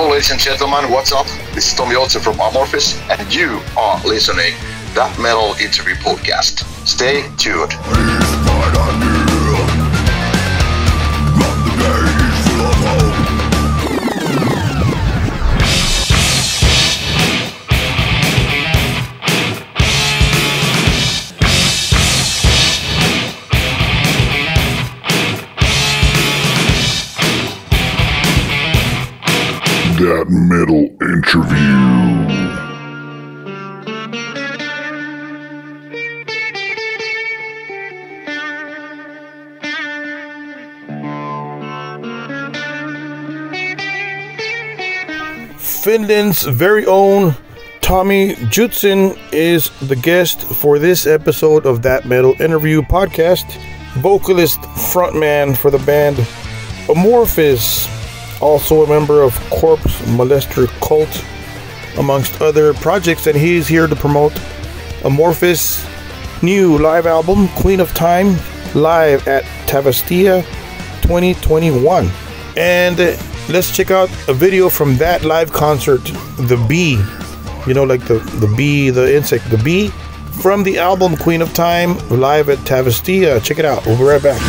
Hello ladies and gentlemen, what's up? This is Tomi Joutsen from AMORPHIS and you are listening That Metal Interview Podcast. Stay tuned. That Metal Interview. Finland's very own Tomi Joutsen is the guest for this episode of That Metal Interview Podcast. Vocalist, frontman for the band AMORPHIS, also a member of Corpse Molester Cult, amongst other projects, and he's here to promote AMORPHIS' new live album, Queen of Time, live at Tavastia 2021. And let's check out a video from that live concert, The Bee. You know, like the bee, the insect, the bee, from the album Queen of Time, live at Tavastia. Check it out. We'll be right back.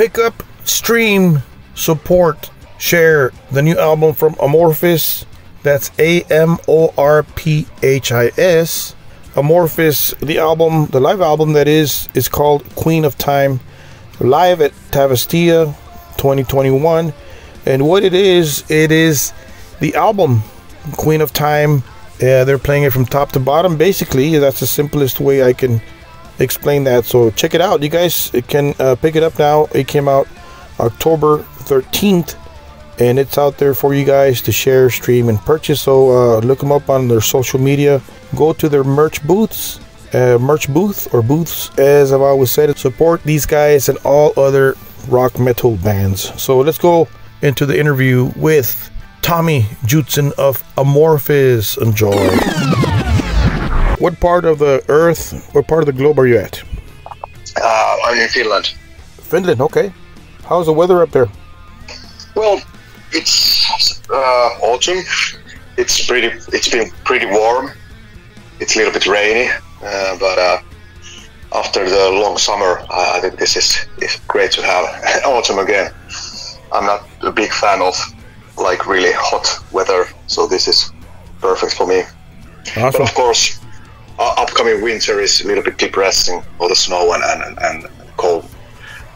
pick up, stream, support, share the new album from Amorphis. That's AMORPHIS. Amorphis, the album, the live album that is called Queen of Time, live at Tavastia 2021. And what it is the album Queen of Time. They're playing it from top to bottom. Basically, that's the simplest way I can explain that. So check it out. You guys can pick it up now. It came out October 13th. And it's out there for you guys to share, stream, and purchase. So look them up on their social media. Go to their merch booths, booths, as I've always said. Support these guys and all other rock metal bands. So let's go into the interview with Tomi Joutsen of AMORPHIS. Enjoy. What part of the earth, what part of the globe are you at? I'm in Finland. Finland, okay. How's the weather up there? Well, it's autumn. It's been pretty warm. It's a little bit rainy, but after the long summer, I think this is great to have autumn again. I'm not a big fan of like really hot weather, so this is perfect for me. Awesome. But of course, upcoming winter is a little bit depressing. All the snow and cold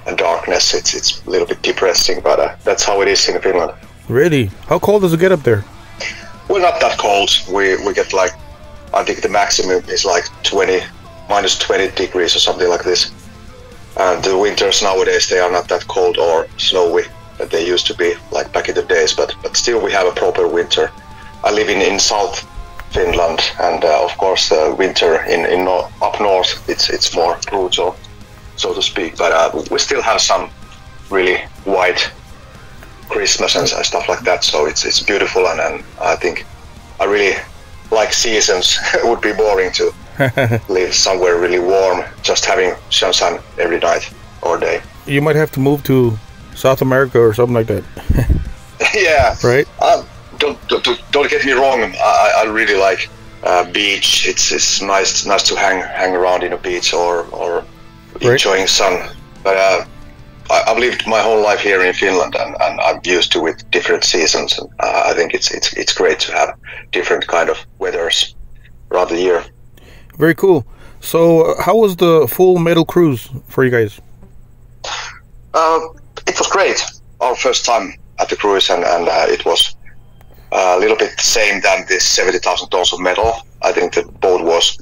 and darkness. It's a little bit depressing, but that's how it is in Finland. Really? How cold does it get up there? Well, not that cold. We get like, I think the maximum is like minus 20 degrees or something like this. And the winters nowadays, they are not that cold or snowy that they used to be like back in the days, but still we have a proper winter. I live in South Finland, and of course the winter in up north, it's more brutal, so to speak, but we still have some really white Christmas and stuff like that, so it's beautiful, and I think I really like seasons. It would be boring to live somewhere really warm, just having sun every night or day. You might have to move to South America or something like that. Yeah. Right? Don't get me wrong, I really like beach. It's nice to hang around in a beach or Right. enjoying sun, but I've lived my whole life here in Finland, and I'm used to with different seasons. And I think it's great to have different kind of weathers throughout the year. Very cool. So, how was the Full Metal cruise for you guys? It was great. Our first time at the cruise, and it was a little bit the same than this 70,000 tons of metal. I think the boat was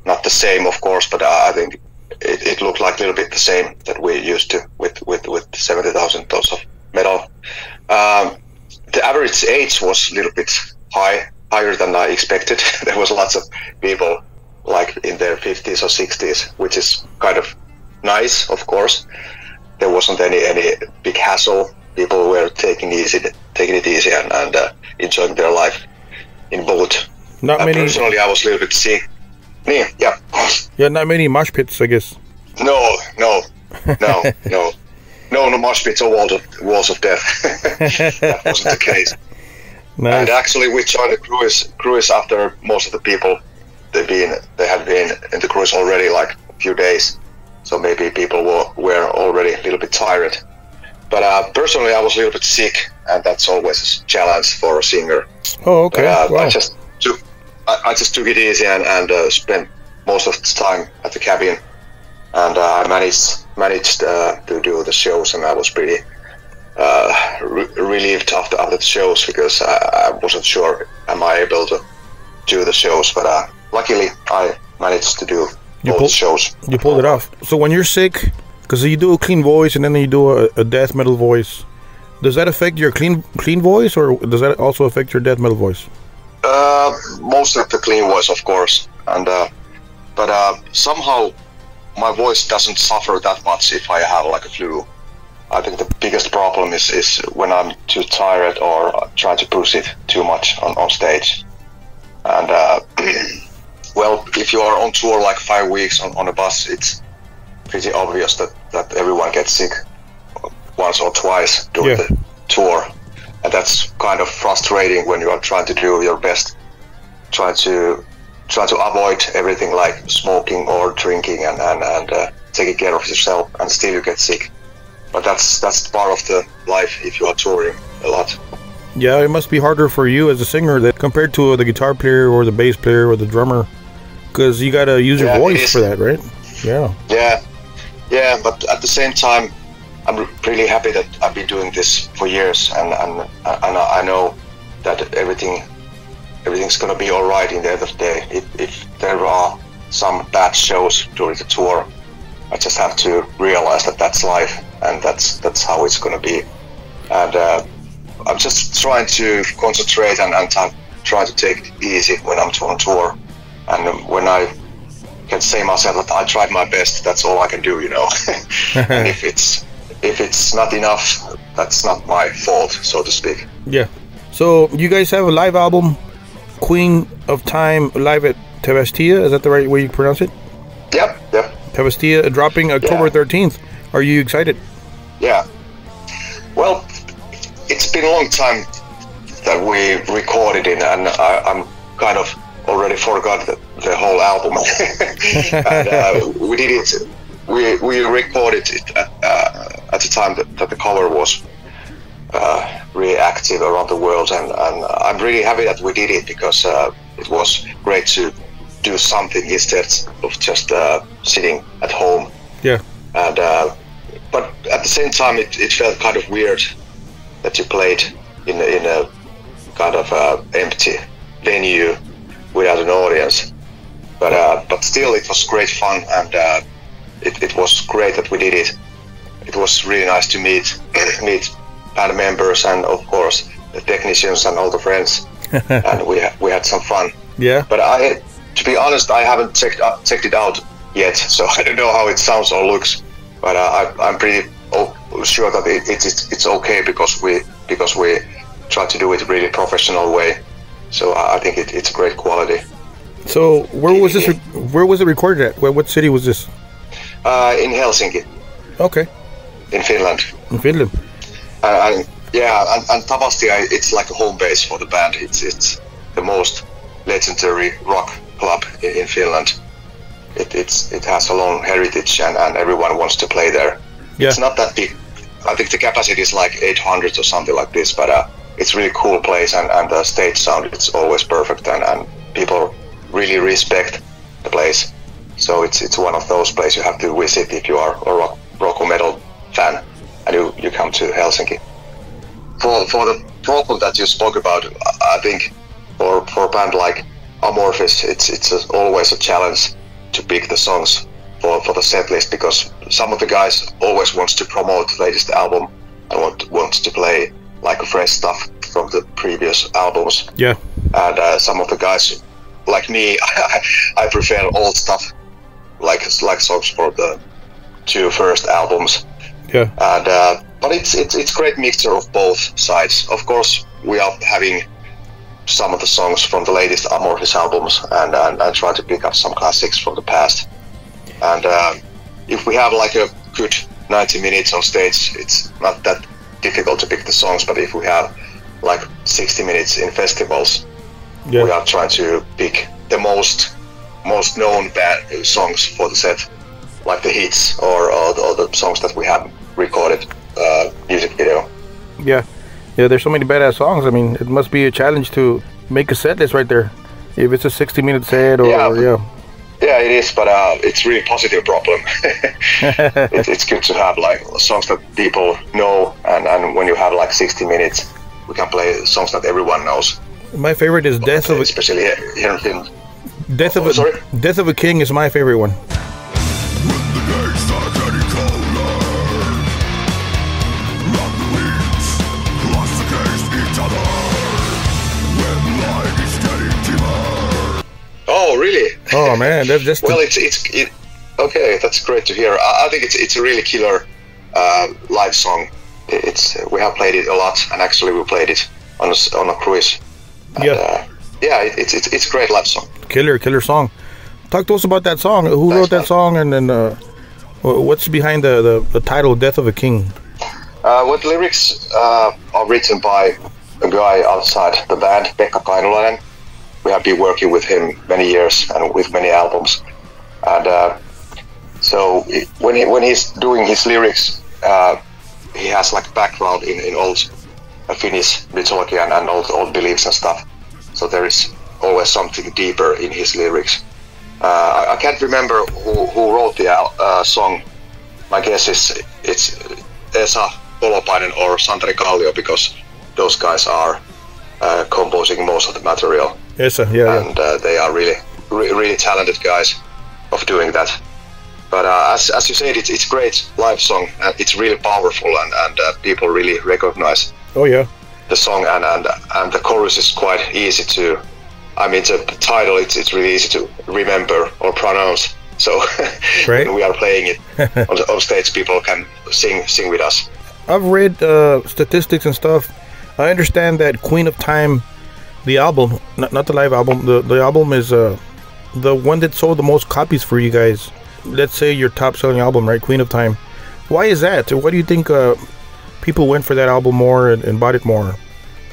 not the same, of course, but I think it looked like a little bit the same that we used to with 70,000 tons of metal. The average age was a little bit higher than I expected. There was lots of people like in their 50s or 60s, which is kind of nice, of course. There wasn't any big hassle. People were taking it easy and enjoying their life in boat. Not many. Personally, I was a little bit sick. Yeah. Yeah, not many mosh pits, I guess. No mosh pits or walls of death. That wasn't the case. Nice. And actually, we joined the cruise after most of the people they had been in the cruise already like a few days. So maybe people were already a little bit tired. But personally, I was a little bit sick, and that's always a challenge for a singer. Oh, okay. But, Wow. I just took it easy and spent most of the time at the cabin, and I managed to do the shows, and I was pretty relieved after the shows, because I wasn't sure am I able to do the shows, but luckily I managed to do all the shows. You pulled it off. So when you're sick, because you do a clean voice and then you do a death metal voice, does that affect your clean voice, or does that also affect your death metal voice? Most of the clean voice, of course, and but somehow my voice doesn't suffer that much if I have like a flu. I think the biggest problem is when I'm too tired or try to push it too much on stage. And well, if you are on tour like 5 weeks on a bus, it's pretty obvious that everyone gets sick once or twice during the tour. And that's kind of frustrating when you are trying to do your best, try to avoid everything like smoking or drinking and taking care of yourself, and still you get sick. but that's part of the life if you are touring a lot. Yeah, it must be harder for you as a singer that compared to the guitar player or the bass player or the drummer, because you gotta use your voice for that, right? Yeah, but at the same time, I'm really happy that I've been doing this for years, and I know that everything's gonna be all right in the end of the day. If there are some bad shows during the tour, I just have to realize that that's life, and that's how it's gonna be. And I'm just trying to concentrate and trying to take it easy when I'm on tour, and when I can say myself that I tried my best, that's all I can do, you know. And if it's not enough, that's not my fault, so to speak. Yeah. So you guys have a live album, Queen of Time, live at Tavastia. Is that the right way you pronounce it? Yep. Tavastia, dropping October 13th. Are you excited? Yeah. Well, it's been a long time that we recorded it, and I'm kind of already forgot the whole album. And we did it. We recorded it at the time that the cover was really active around the world, and I'm really happy that we did it, because it was great to do something instead of just sitting at home. Yeah. And but at the same time, it felt kind of weird that you played in a kind of empty venue without an audience. But still, it was great fun, and it was great that we did it. It was really nice to meet band members, and of course the technicians and all the friends, and we had some fun. Yeah. But to be honest, I haven't checked it out yet, so I don't know how it sounds or looks. But I'm pretty sure that it's okay, because we try to do it really professional way. So I think it's great quality. So where was this? Where was it recorded at? What city was this? In Helsinki. Okay. In Finland. In Finland. And Tavastia, it's like a home base for the band. It's the most legendary rock club in Finland. It has a long heritage, and everyone wants to play there. Yeah. It's not that big. I think the capacity is like 800 or something like this, but it's really cool place, and the stage sound, it's always perfect, and people really respect the place. So it's one of those places you have to visit if you are a rock or metal fan, and you come to Helsinki. For the problem that you spoke about, I think for a band like AMORPHIS, it's always a challenge to pick the songs for the set list, because some of the guys always wants to promote the latest album and wants to play like fresh stuff from the previous albums. Yeah. And some of the guys, like me, I prefer old stuff, like songs for the 2 first albums. Yeah. And but it's great mixture of both sides. Of course, we are having some of the songs from the latest AMORPHIS albums, and try to pick up some classics from the past. And if we have like a good 90 minutes on stage, it's not that difficult to pick the songs. But if we have like 60 minutes in festivals, we are trying to pick the most known band songs for the set, like the hits or the songs that we have recorded music video. Yeah, there's so many badass songs. I mean, it must be a challenge to make a set list right there, if it's a 60-minute set or yeah, it is, but it's really positive problem. It's good to have like songs that people know, and when you have like 60 minutes, we can play songs that everyone knows. My favorite is especially here in Finland. Death of a King is my favorite one. Oh, really? Oh man, that's well, okay. That's great to hear. I think it's a really killer live song. We have played it a lot, and actually we played it on a cruise. And, it's a great live song. Killer song. Talk to us about that song. Who wrote that song, and then what's behind the title "Death of a King"? What lyrics are written by a guy outside the band, Pekka Kainulainen. We have been working with him many years and with many albums, and so when he's doing his lyrics, he has like background in old Finnish mythology and old beliefs and stuff. So there is always something deeper in his lyrics. I can't remember who wrote the song. My guess is it's Esa Polopainen or Santeri Kallio, because those guys are composing most of the material. Esa, yeah. And they are really talented guys of doing that. But as you said, it's great live song, and it's really powerful, and people really recognize. Oh yeah. The song and the chorus is quite easy to. I mean, the title it's really easy to remember or pronounce. So when we are playing it on stage, people can sing with us. I've read statistics and stuff. I understand that Queen of Time, the album, not the live album, the album is the one that sold the most copies for you guys. Let's say your top selling album, right? Queen of Time. Why is that? Why do you think people went for that album more and bought it more?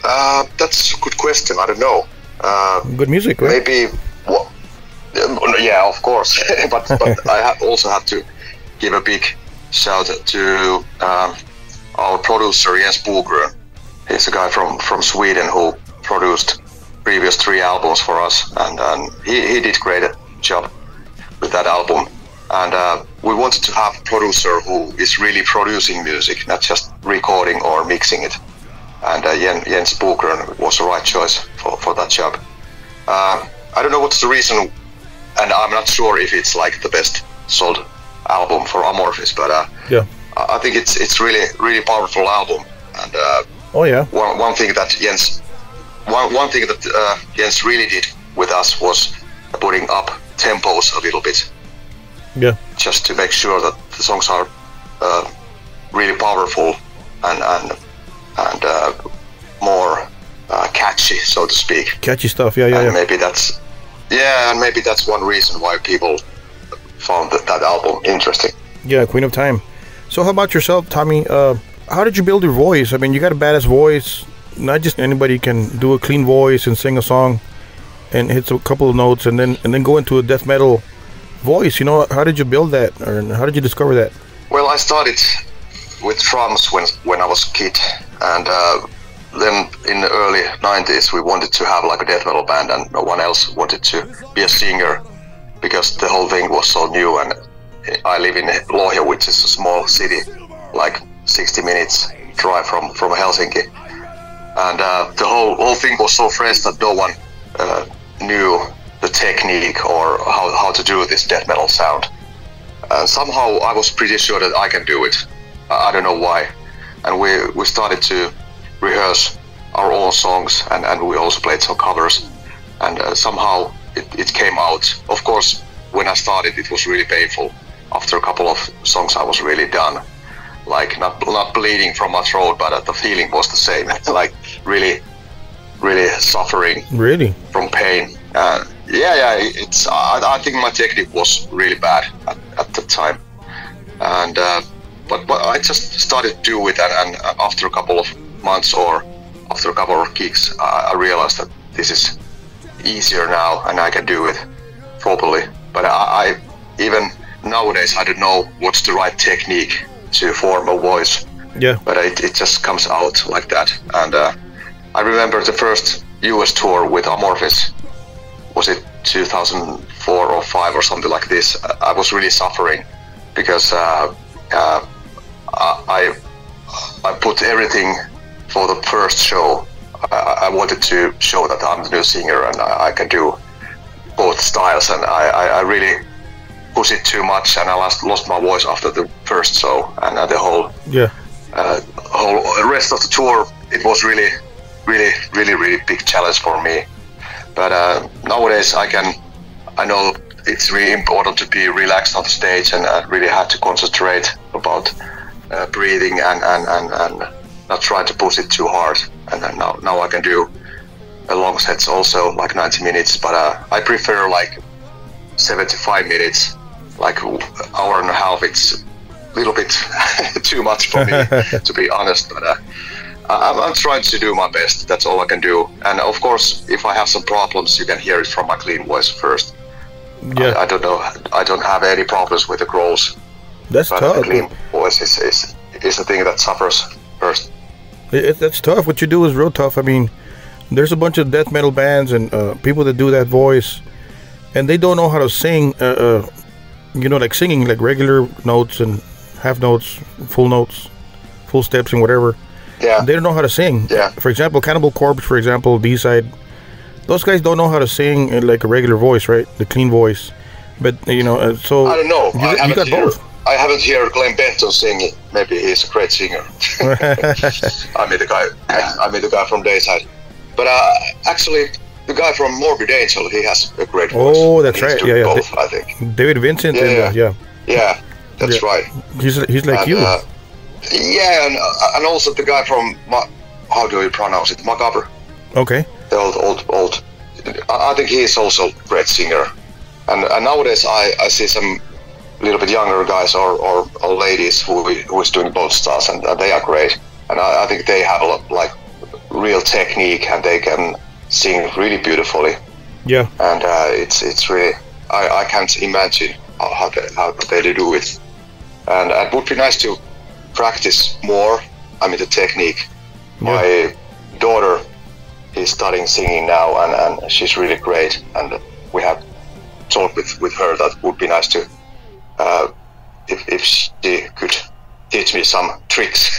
That's a good question. I don't know. Good music, right? Maybe. Well, yeah, of course. but I also have to give a big shout to our producer Jens Bogrön. He's a guy from Sweden who produced previous 3 albums for us, and he did great job with that album. And we wanted to have a producer who is really producing music, not just recording or mixing it. And Jens Bogrön was the right choice for that job. I don't know what's the reason, and I'm not sure if it's like the best sold album for Amorphis, but yeah, I think it's really powerful album. And oh yeah, one thing that Jens really did with us was putting up tempos a little bit. Yeah, just to make sure that the songs are really powerful and more catchy, so to speak. Catchy stuff, yeah. And maybe that's one reason why people found that album interesting. Yeah, Queen of Time. So how about yourself, Tommy? How did you build your voice? I mean, you got a badass voice. Not just anybody can do a clean voice and sing a song and hit a couple of notes and then go into a death metal voice. You know, how did you build that, or how did you discover that? Well, I started with drums when I was a kid, and then in the early 90s we wanted to have like a death metal band, and no one else wanted to be a singer because the whole thing was so new. And I live in Lohja, which is a small city, like 60 minutes drive from Helsinki, and the whole thing was so fresh that no one knew the technique or how to do this death metal sound. And somehow I was pretty sure that I can do it. I don't know why. And we started to rehearse our own songs, and we also played some covers. And somehow it came out. Of course, when I started, it was really painful. After a couple of songs, I was really done. Like not bleeding from my throat, but the feeling was the same. Like really suffering. Really? From pain. It's. I think my technique was really bad at the time, and but I just started to do it, and after a couple of months or after a couple of gigs, I realized that this is easier now, and I can do it properly. But I even nowadays I don't know what's the right technique to form a voice. Yeah. But it just comes out like that, and I remember the first US tour with Amorphis. Was it 2004 or 5 or something like this? I was really suffering because I put everything for the first show. I wanted to show that I'm the new singer and I can do both styles, and I really pushed it too much, and I lost my voice after the first show, and the whole rest of the tour. It was really big challenge for me. But nowadays I know it's really important to be relaxed on the stage, and I really had to concentrate about breathing and not try to push it too hard. And now I can do long sets also, like 90 minutes, but I prefer like 75 minutes, like hour and a half. It's a little bit too much for me, to be honest, but I'm trying to do my best. That's all I can do. And of course, if I have some problems, you can hear it from my clean voice first. Yeah. I don't know. I don't have any problems with the growls. That's tough. The clean voice is the thing that suffers first. That's tough. What you do is real tough. I mean, there's a bunch of death metal bands and people that do that voice, and they don't know how to sing. Like singing like regular notes and half notes, full steps, and whatever. Yeah. They don't know how to sing. Yeah. For example, Cannibal Corpse, for example, D-side. Those guys don't know how to sing in like a regular voice, right? The clean voice. But so I don't know. You got both. I haven't heard Glenn Benton singing. Maybe he's a great singer. I mean the guy from Dayside. But actually, the guy from Morbid Angel, he has a great voice. Oh, that's right. Yeah. Both, I think. David Vincent. Yeah, that's right. He's like you. Yeah, and also the guy from how do you pronounce it? Macabre. Okay. The old. I think he is also a great singer. And nowadays I see some little bit younger guys or ladies who is doing both styles, and they are great. And I think they have a lot, like real technique, and they can sing really beautifully. Yeah. And it's really I can't imagine how they do it. And it would be nice to practice more. I mean the technique. Yeah. My daughter is studying singing now, and she's really great. And we have talked with her that would be nice to if she could teach me some tricks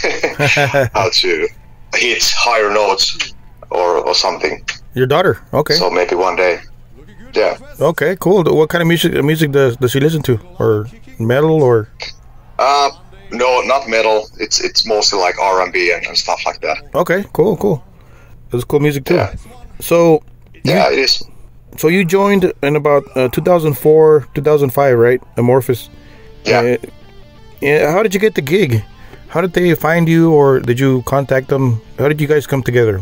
how to hit higher notes or something. Your daughter, okay. So maybe one day. Yeah. Okay, cool. What kind of music does she listen to? Or metal or? No, not metal. It's mostly like R&B and stuff like that. Okay, cool. That's cool music too. Yeah. So yeah, it is. So you joined in about 2004, 2005, right? Amorphis. Yeah. How did you get the gig? How did they find you, or did you contact them? How did you guys come together?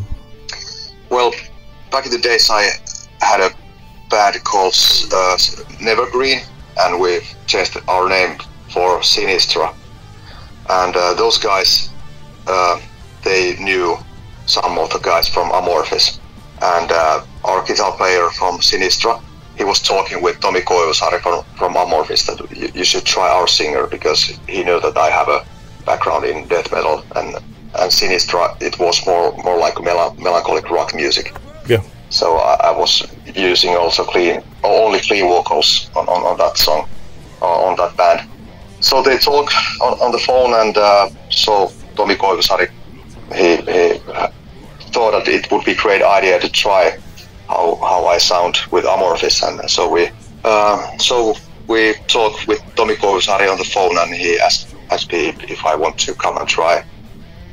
Well, back in the days, I had a band called Nevergreen, and we changed our name for Sinistra. And those guys, they knew some of the guys from Amorphis. And our guitar player from Sinistra, he was talking with Tomi Joutsen from AMORPHIS that you should try our singer, because he knew that I have a background in death metal, and Sinistra, it was more like melancholic rock music. Yeah. So I was using also only clean vocals on that song, on that band. So they talk on the phone, and so Tomi Joutsen, he thought that it would be a great idea to try how I sound with Amorphis, and so we talked with Tomi Joutsen on the phone, and he asked me if I want to come and try,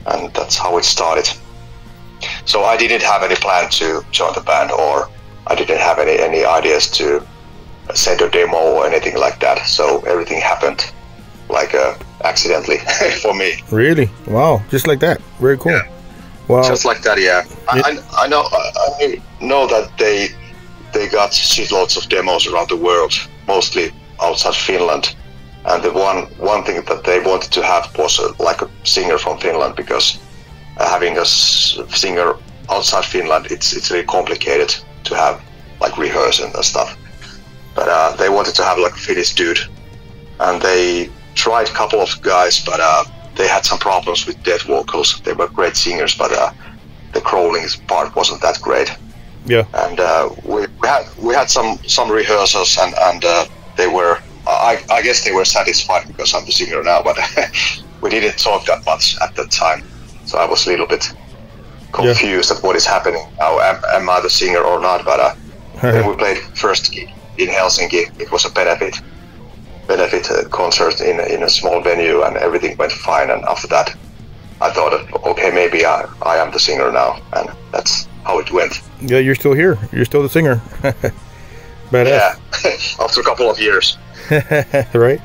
and that's how it started. So I didn't have any plan to join the band, or I didn't have any ideas to send a demo or anything like that. So everything happened like accidentally for me. Really? Wow! Just like that? Very cool. Yeah. Wow. Just like that, yeah. I know that they got shitloads of demos around the world, mostly outside Finland. And the one thing that they wanted to have was like a singer from Finland, because having a singer outside Finland, it's really complicated to have like rehearsing and stuff. But they wanted to have like a Finnish dude, and they tried a couple of guys, but they had some problems with dead vocals. They were great singers, but the crawling part wasn't that great. Yeah. And we had some rehearsals, and they were. I guess they were satisfied because I'm the singer now, but we didn't talk that much at that time. So I was a little bit confused at what is happening now. Am I the singer or not? But when we played first gig in Helsinki, it was a benefit concert in a small venue, and everything went fine. And after that, I thought, okay, maybe I am the singer now, and that's how it went. Yeah, you're still here. You're still the singer. Badass. Yeah, after a couple of years. Right.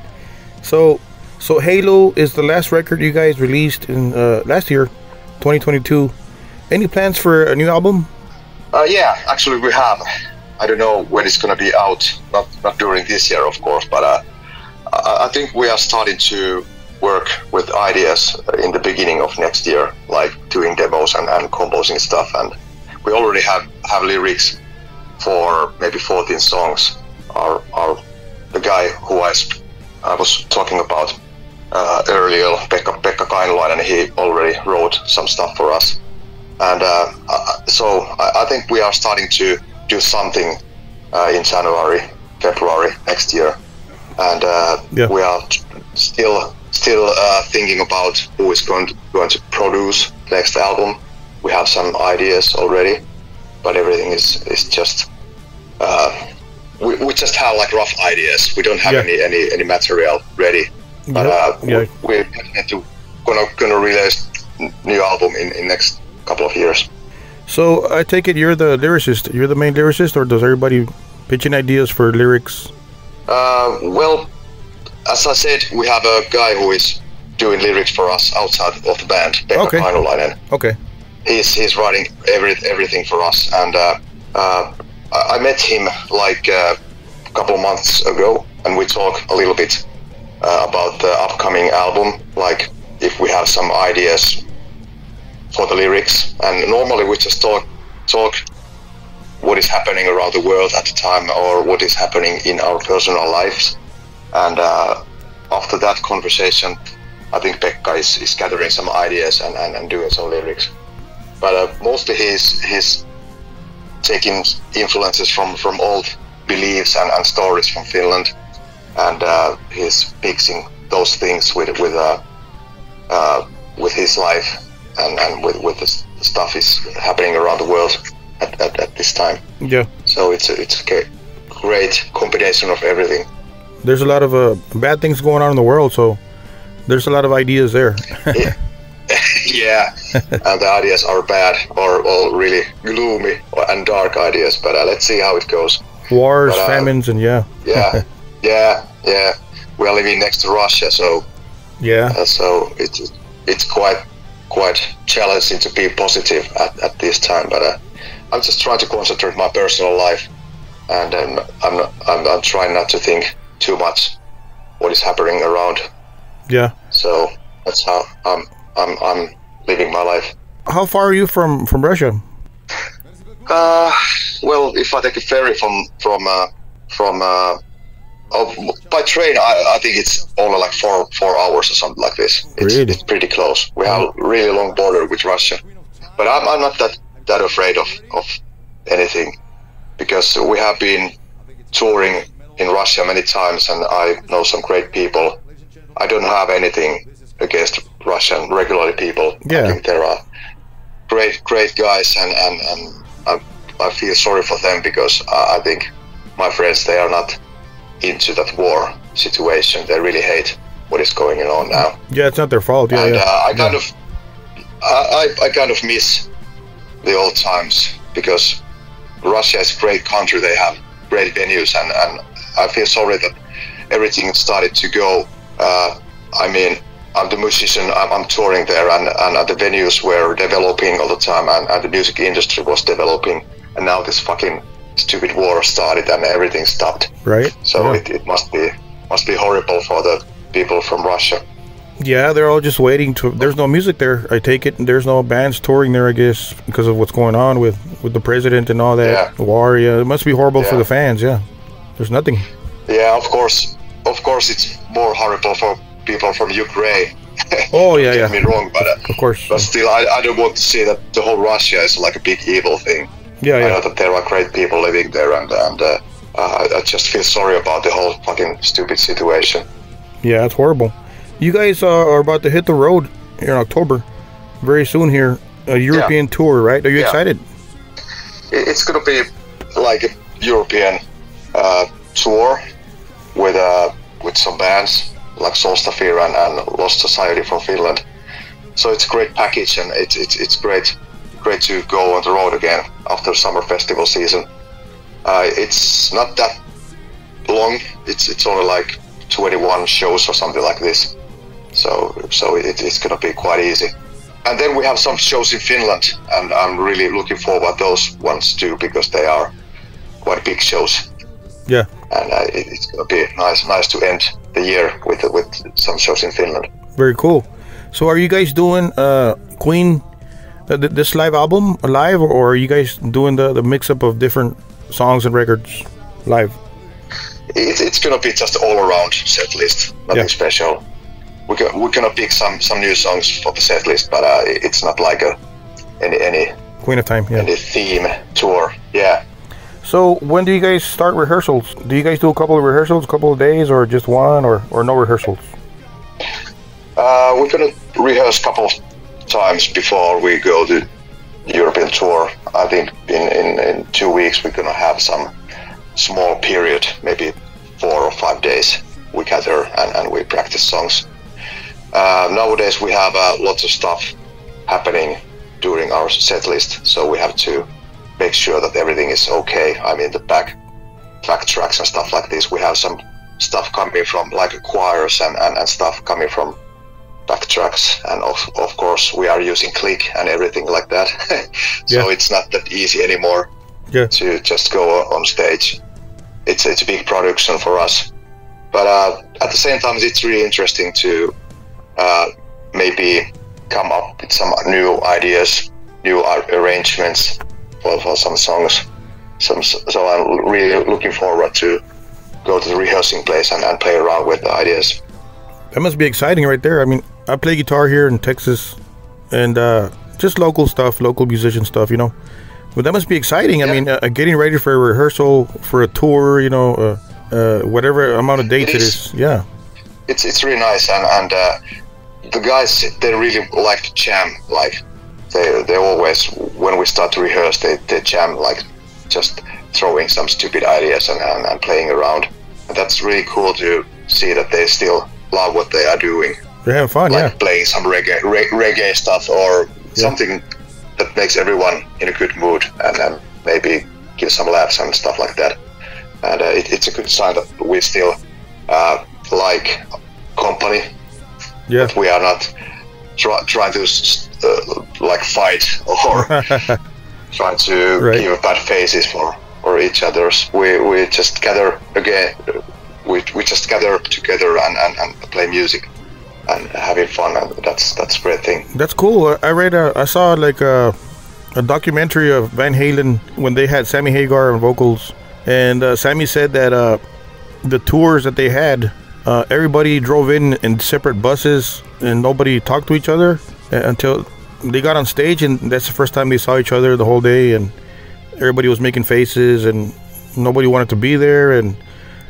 So Halo is the last record you guys released in last year, 2022. Any plans for a new album? Yeah, actually we have. I don't know when it's gonna be out. Not during this year, of course, but I think we are starting to work with ideas in the beginning of next year, like doing demos and composing stuff. And we already have lyrics for maybe 14 songs. The guy who I was talking about, earlier, Pekka Kainulainen, he already wrote some stuff for us. And so I think we are starting to do something in January, February next year. And we are still thinking about who is going to produce next album. We have some ideas already, but everything is just we just have like rough ideas. We don't have any material ready. But we're definitely gonna release new album in next couple of years. So I take it you're the lyricist. You're the main lyricist, or does everybody pitch in ideas for lyrics? Well, as I said, we have a guy who is doing lyrics for us outside of the band, Pekka Kainulainen. Okay. He's writing everything for us, and I met him like a couple of months ago, and we talked a little bit about the upcoming album, like if we have some ideas for the lyrics. And normally we just talk what is happening around the world at the time, or what is happening in our personal lives. And after that conversation, I think Pekka is gathering some ideas and doing some lyrics. But mostly he's taking influences from old beliefs and stories from Finland, and he's mixing those things with his life and with the stuff is happening around the world at this time. Yeah. So it's a great combination of everything. There's a lot of bad things going on in the world, so there's a lot of ideas there. Yeah, and the ideas are bad or really gloomy and dark ideas, but let's see how it goes. Wars, famines, and yeah. We are living next to Russia, so so it's quite challenging to be positive at this time. But I'm just trying to concentrate my personal life, and I'm trying not to think too much what is happening around. Yeah. So that's how I'm living my life. How far are you from Russia? Well, if I take a ferry from by train, I think it's only like 4 hours or something like this. It's pretty close. We have a really long border with Russia, but I'm not that afraid of anything, because we have been touring in Russia many times, and I know some great people. I don't have anything against Russian regular people. Yeah. I think there are great guys, and I feel sorry for them, because I think my friends, they are not into that war situation. They really hate what is going on now. Yeah, it's not their fault. Yeah, and I kind of miss the old times, because Russia is a great country. They have great venues, and I feel sorry that everything started to go. I mean, I'm the musician, I'm touring there, and the venues were developing all the time, and the music industry was developing, and now this fucking stupid war started and everything stopped. Right. So it must be horrible for the people from Russia. Yeah, they're all just waiting to. There's no music there, I take it. There's no bands touring there, I guess, because of what's going on with the president and all that war. Yeah, it must be horrible for the fans. Yeah, there's nothing. Yeah, of course, it's more horrible for people from Ukraine. Oh yeah, Don't get me wrong, but of course. But still, I don't want to say that the whole Russia is like a big evil thing. Yeah, I know that there are great people living there, and I just feel sorry about the whole fucking stupid situation. Yeah, it's horrible. You guys are about to hit the road here in October, very soon here, a European tour, right? Are you excited? It's gonna be like a European tour with some bands like Solstafir and Lost Society from Finland. So it's a great package, and it's great to go on the road again after summer festival season. It's not that long. It's only like 21 shows or something like this. So it's gonna be quite easy. And then we have some shows in Finland, and I'm really looking forward to those ones too, because they are quite big shows. Yeah. And it's gonna be nice to end the year with some shows in Finland. Very cool. So are you guys doing Queen this live album live, or are you guys doing the mix-up of different songs and records live? It's gonna be just all around set list, nothing special. we're gonna pick some new songs for the set list, but it's not like any Queen of Time, yeah. any theme tour. Yeah. So when do you guys start rehearsals? Do you guys do a couple of rehearsals, a couple of days, or just one, or no rehearsals? We're gonna rehearse a couple of times before we go to European tour. I think in 2 weeks we're gonna have some small period, maybe 4 or 5 days. We gather and we practice songs. Nowadays we have lots of stuff happening during our set list, so we have to make sure that everything is okay. I mean, the back tracks and stuff like this. We have some stuff coming from like choirs and stuff coming from backtracks, and of course we are using click and everything like that. So it's not that easy anymore to just go on stage. It's a big production for us, but at the same time it's really interesting to maybe come up with some new ideas, new arrangements for some songs. So I'm really looking forward to go to the rehearsing place and play around with the ideas. That must be exciting right there. I mean, I play guitar here in Texas, and just local stuff, local musician stuff, you know. But that must be exciting. I mean, getting ready for a rehearsal, for a tour, you know, whatever amount of dates it is. Yeah. It's really nice, and the guys, they really like to jam. Like they always, when we start to rehearse, they jam, like just throwing some stupid ideas and playing around. And that's really cool to see that they still love what they are doing. They're having fun, like playing some reggae stuff or something that makes everyone in a good mood and maybe give some laughs and stuff like that. And it's a good sign that we still like company. Yeah. That we are not trying to like fight or trying to give bad faces for each other. We just gather again. We just gather together and play music and having fun, and that's a great thing. That's cool. I saw like a documentary of Van Halen when they had Sammy Hagar on vocals, and Sammy said that the tours that they had, everybody drove in separate buses and nobody talked to each other until they got on stage, and that's the first time they saw each other the whole day, and everybody was making faces and nobody wanted to be there, and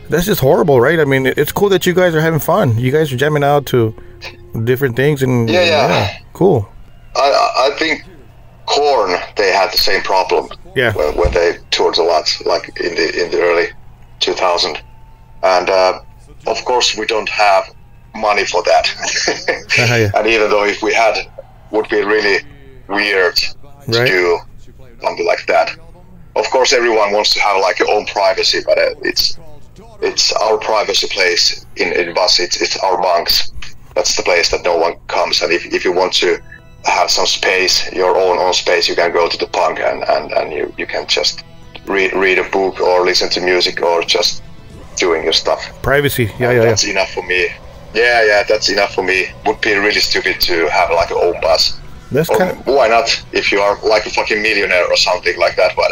that's just horrible, right? I mean, it's cool that you guys are having fun. You guys are jamming out to different things, and cool. I think Korn, they had the same problem. Yeah. When they toured a lot, like in the early 2000s, and of course we don't have money for that. And even though if we had, would be really weird to do something like that. Of course, everyone wants to have like your own privacy, but it's our privacy place in bus. It's our bunks. That's the place that no one comes. And if you want to have some space, your own space, you can go to the punk and you can just read a book or listen to music or just doing your stuff. Privacy, That's enough for me. Yeah, that's enough for me. Would be really stupid to have like an own bus. Why not? If you are like a fucking millionaire or something like that, but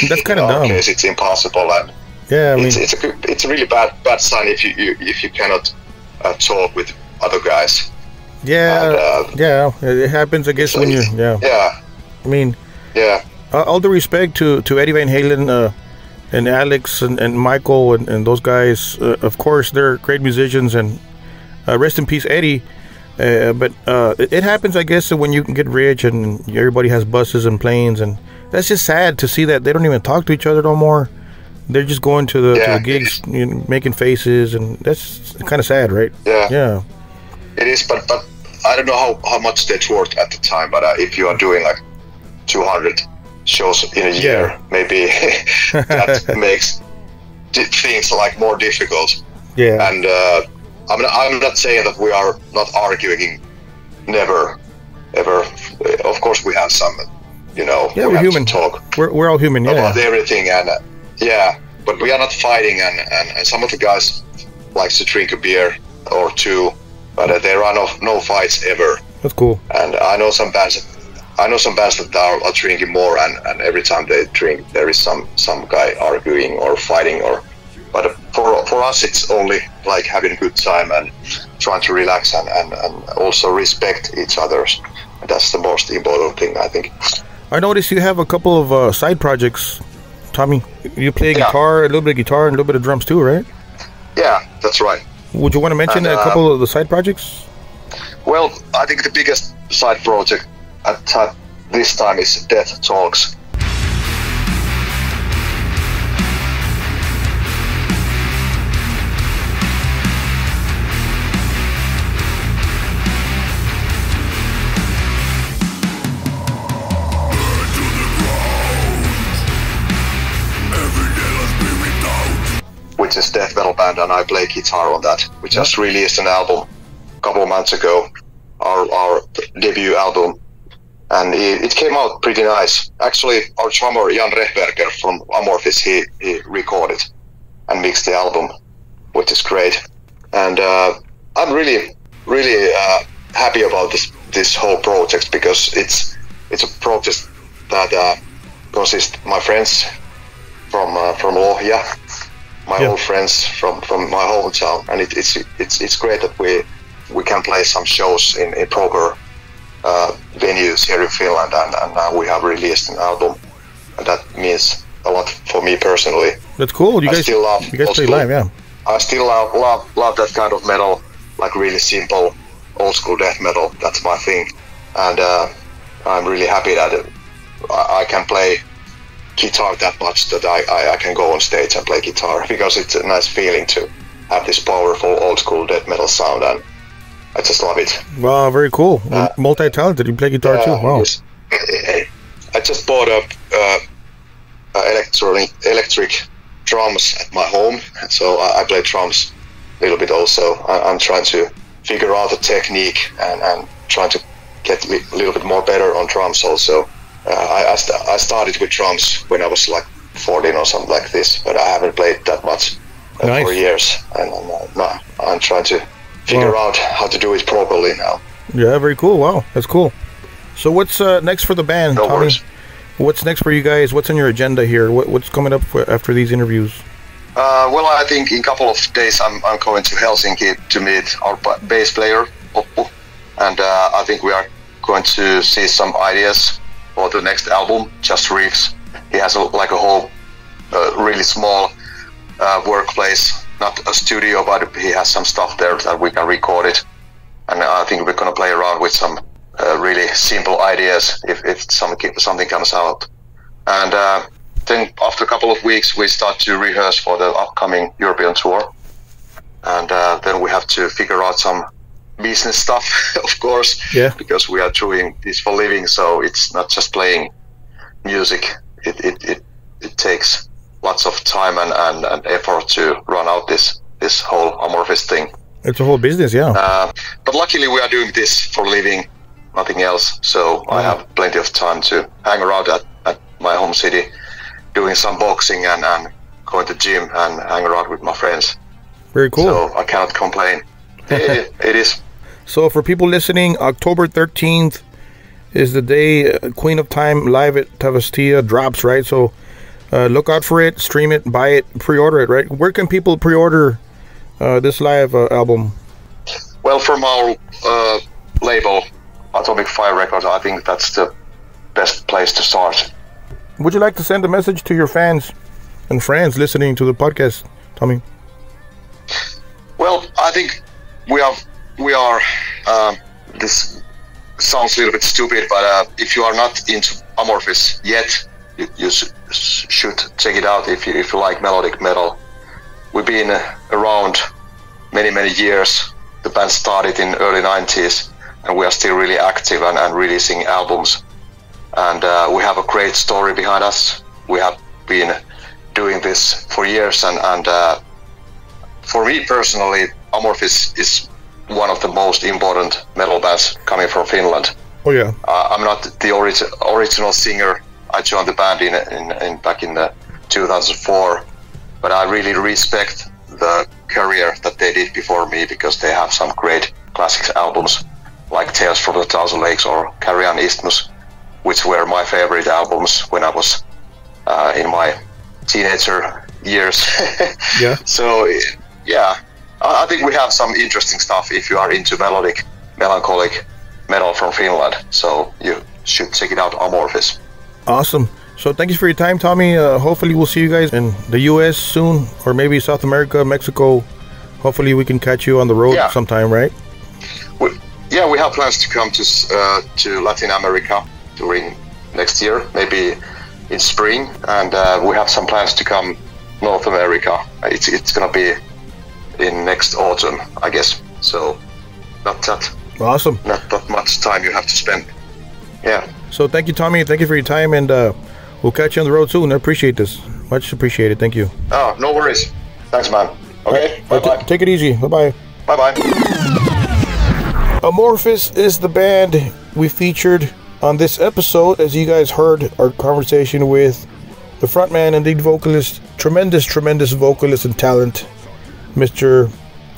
that's kind of dumb. In case it's impossible, and I mean, it's a really bad sign if you cannot talk with other guys. It happens, I guess, when you I mean, all the respect to Eddie Van Halen and Alex and Michael and those guys. Of course, they're great musicians, and rest in peace, Eddie. But it happens, I guess, when you can get rich and everybody has buses and planes, and that's just sad to see that they don't even talk to each other no more. They're just going to the gigs, you know, making faces, and that's kind of sad, right? Yeah. It is, but I don't know how much they toured at the time, but if you are doing like 200 shows in a year, maybe that makes things like more difficult. Yeah. And I'm not saying that we are not arguing, never, ever. Of course, we have some, you know. Yeah, we're human. Talk. We're all human. About everything, and but we are not fighting. And some of the guys likes to drink a beer or two, but there are no fights ever. That's cool. And I know some bands that are drinking more, and every time they drink, there is some guy arguing or fighting or. But for us, it's only like having a good time, and trying to relax and also respect each other's. And that's the most important thing, I think. I noticed you have a couple of side projects, Tommy. You play guitar, a little bit of guitar, and a little bit of drums too, right? Yeah, that's right. Would you want to mention a couple of the side projects? Well, I think the biggest side project at this time is Death Talks. Which is death metal band, and I play guitar on that. We just released an album a couple of months ago, our debut album, and it came out pretty nice. Actually, our drummer Jan Rehberger from AMORPHIS, he recorded and mixed the album, which is great. And I'm really happy about this whole project, because it's a project that consists my friends from Lohja, my old friends from my hometown, and it's great that we can play some shows in proper venues here in Finland, and now we have released an album, and that means a lot for me personally. That's cool. You guys play live, yeah. I still love that kind of metal, like really simple old school death metal. That's my thing, and I'm really happy that I can play guitar that much, that I can go on stage and play guitar, because it's a nice feeling to have this powerful old school death metal sound, and I just love it. Wow, very cool. Multi-talented. You play guitar too. Wow. I just bought electric drums at my home, so I play drums a little bit also. I'm trying to figure out the technique and trying to get a little bit more better on drums also. I started with drums when I was like 14 or something like this, but I haven't played that much for years, and I'm trying to figure out how to do it properly now. Yeah, very cool. Wow, that's cool. So what's next for the band, Tommy? Worries. What's next for you guys? What's on your agenda here? What's coming up after these interviews? Well, I think in a couple of days I'm going to Helsinki to meet our bass player, Oppu, and I think we are going to see some ideas for the next album, Just Riffs. He has a whole really small workplace, not a studio, but he has some stuff there that we can record it, and I think we're going to play around with some really simple ideas if something comes out. And then after a couple of weeks we start to rehearse for the upcoming European tour, and then we have to figure out some business stuff, of course, because we are doing this for living, so it's not just playing music. It takes lots of time and effort to run out this whole AMORPHIS thing. It's a whole business, yeah. But luckily we are doing this for living, nothing else, so I have plenty of time to hang around at my home city, doing some boxing and going to gym and hang around with my friends. Very cool. So I cannot complain. It is. So for people listening, October 13th is the day Queen of Time live at Tavastia drops, right? So look out for it, stream it, buy it, pre-order it, right? Where can people pre-order this live album? Well, from our label, Atomic Fire Records, I think that's the best place to start. Would you like to send a message to your fans and friends listening to the podcast, Tommy? Well, I think we are. This sounds a little bit stupid, but if you are not into AMORPHIS yet, you should check it out if you like melodic metal. We've been around many years. The band started in early 90s, and we are still really active and releasing albums. And we have a great story behind us. We have been doing this for years, and for me personally, AMORPHIS is one of the most important metal bands coming from Finland. Oh yeah. I'm not the original singer. I joined the band in back in 2004, but I really respect the career that they did before me, because they have some great classic albums like Tales from the Thousand Lakes or Carry On Isthmus, which were my favorite albums when I was in my teenager years. Yeah. So yeah, I think we have some interesting stuff if you are into melodic, melancholic metal from Finland. So you should check it out, Amorphis. Awesome. So thank you for your time, Tommy. Hopefully we'll see you guys in the U.S. soon, or maybe South America, Mexico. Hopefully we can catch you on the road sometime, right? We have plans to come to Latin America during next year, maybe in spring, and we have some plans to come North America. It's gonna be in next autumn, I guess. So not that much time you have to spend. Yeah. So thank you, Tommy. Thank you for your time, and we'll catch you on the road soon. I appreciate this. Much appreciated. Thank you. Oh, no worries. Thanks, man. Okay. Bye-bye. Take it easy. Bye-bye. Bye-bye. Amorphis is the band we featured on this episode. As you guys heard our conversation with the frontman and lead vocalist, tremendous vocalist and talent, Mr.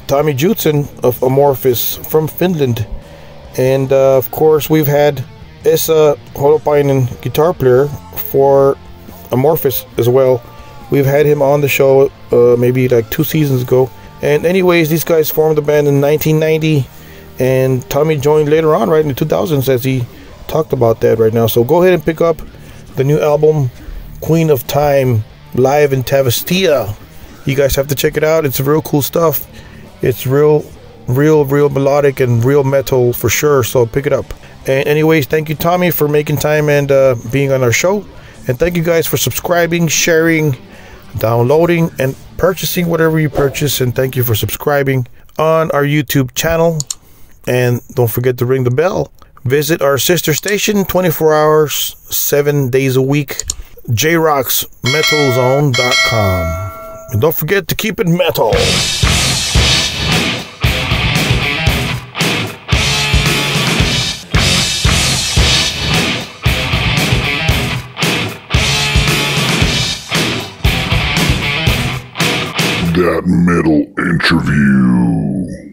Tomi Joutsen of AMORPHIS from Finland. And of course we've had Esa Holopainen, guitar player for AMORPHIS as well. We've had him on the show maybe like 2 seasons ago. And anyways, these guys formed the band in 1990, and Tommy joined later on, right in the 2000s, as he talked about that right now. So go ahead and pick up the new album, Queen of Time, live in Tavastia. You guys have to check it out. It's real cool stuff. It's real melodic and real metal for sure. So pick it up. And anyways, thank you, Tommy, for making time and being on our show. And thank you guys for subscribing, sharing, downloading, and purchasing whatever you purchase. And thank you for subscribing on our YouTube channel. And don't forget to ring the bell. Visit our sister station 24 hours, 7 days a week, jrocksmetalzone.com. And don't forget to keep it metal. That Metal Interview.